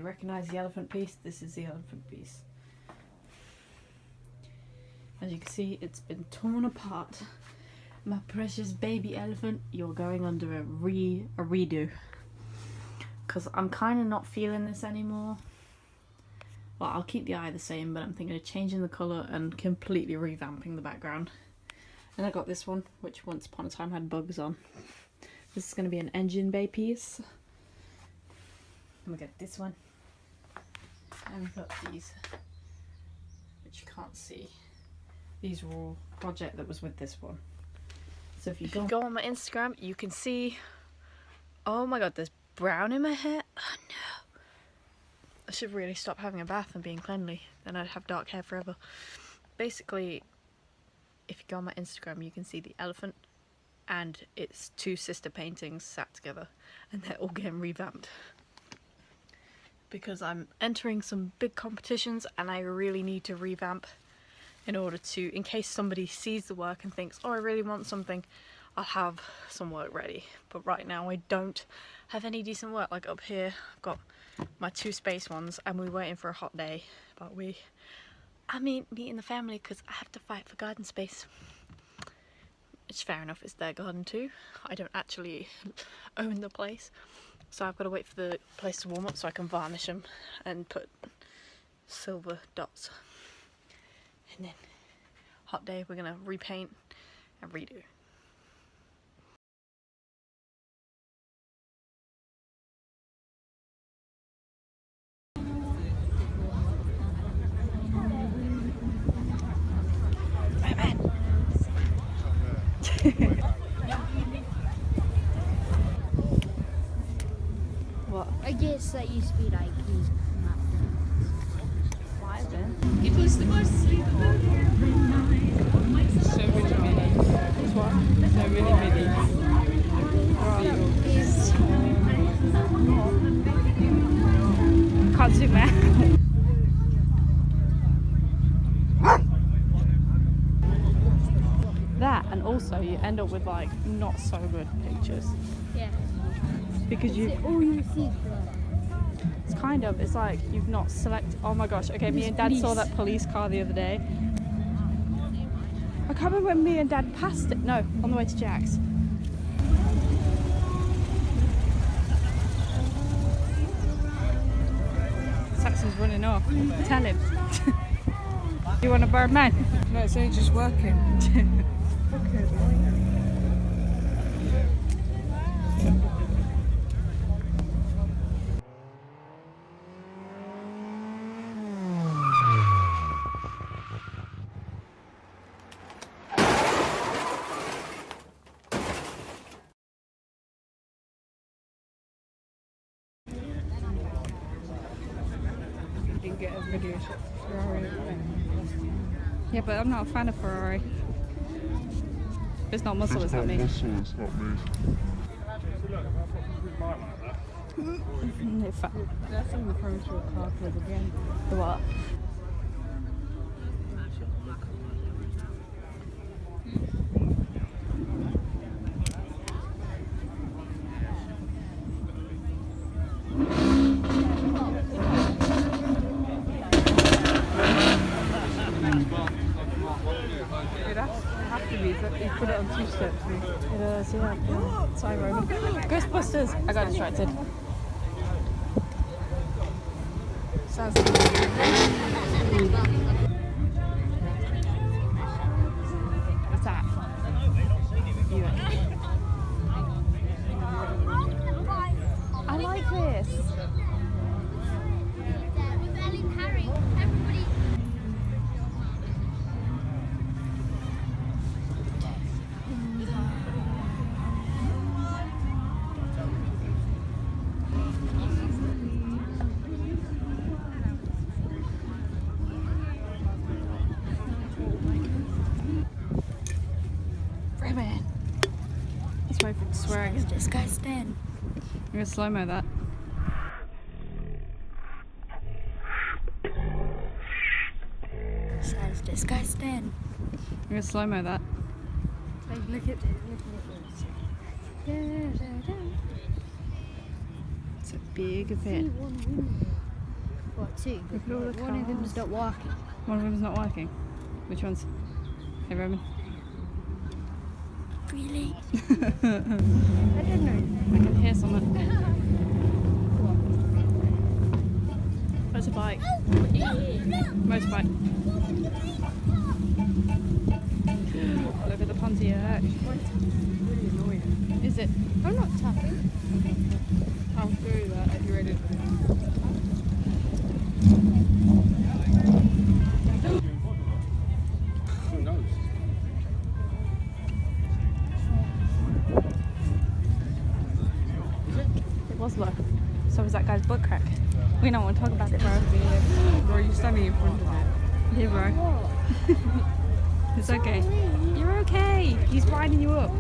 you recognise the elephant piece? This is the elephant piece. As you can see, it's been torn apart. My precious baby elephant, you're going under a redo. Because I'm kind of not feeling this anymore. Well, I'll keep the eye the same, but I'm thinking of changing the colour and completely revamping the background. And I got this one, which once upon a time had bugs on. This is going to be an engine bay piece. And we got this one. And we've got these, which you can't see. These were all project that was with this one. So if you go on my Instagram, you can see, oh my god, there's brown in my hair. Oh no. I should really stop having a bath and being cleanly. Then I'd have dark hair forever. Basically, if you go on my Instagram, you can see the elephant and its two sister paintings sat together, and they're all getting revamped. Because I'm entering some big competitions and I really need to revamp in order to, in case somebody sees the work and thinks, oh, I really want something, I'll have some work ready. But right now I don't have any decent work. Like up here, I've got my two space ones and we're waiting for a hot day. But I mean, meeting the family because I have to fight for garden space. It's fair enough, it's their garden too. I don't actually own the place. So I've got to wait for the place to warm up so I can varnish them and put silver dots. And then, hot day, we're gonna repaint and redo. What? I guess that used to be like these. Why then? It was the most sleepable every night. So many minis. What? So many minis. Can't zoom out. That, and also you end up with like not so good pictures. Yeah. Because you. Oh, you see. It's kind of, it's like you've not selected. Oh my gosh, okay, me and Dad saw that police car the other day. I can't remember when me and Dad passed it. No, on the way to Jack's. Saxon's running off. Tell him. You want a bird man? No, it's only just working. Get a video shot for Ferrari. Yeah, but I'm not a fan of Ferrari. If it's not muscle, it's not me. Muscle, it's not me. No fat. That's in the pro short car club again. The what? You put it on 2 steps. It is, yeah. Sorry, Roman. Ghostbusters! I got distracted. Sounds What's that? You. I like this. Raymond. Let's wait for it to swear again. Disgusting. I'm gonna slow-mo that. Sounds disgusting. I'm gonna slow-mo that. Like, look at this. It's a big event. What, two? Look at all the One of cars. them's not working. One of them's not working. Which one's? Hey, Roman. Really? I don't know. I can hear something. Where's a bike? Motorbike. Look at the Pontiac. Really annoying. Is it? I'm not tapping. I'll do that if you're ready. Who knows? It was low. So was that guy's butt crack. We don't want to talk about it, bro. Bro, you're standing in front of it. Yeah, bro. It's okay. You're okay. He's winding you up.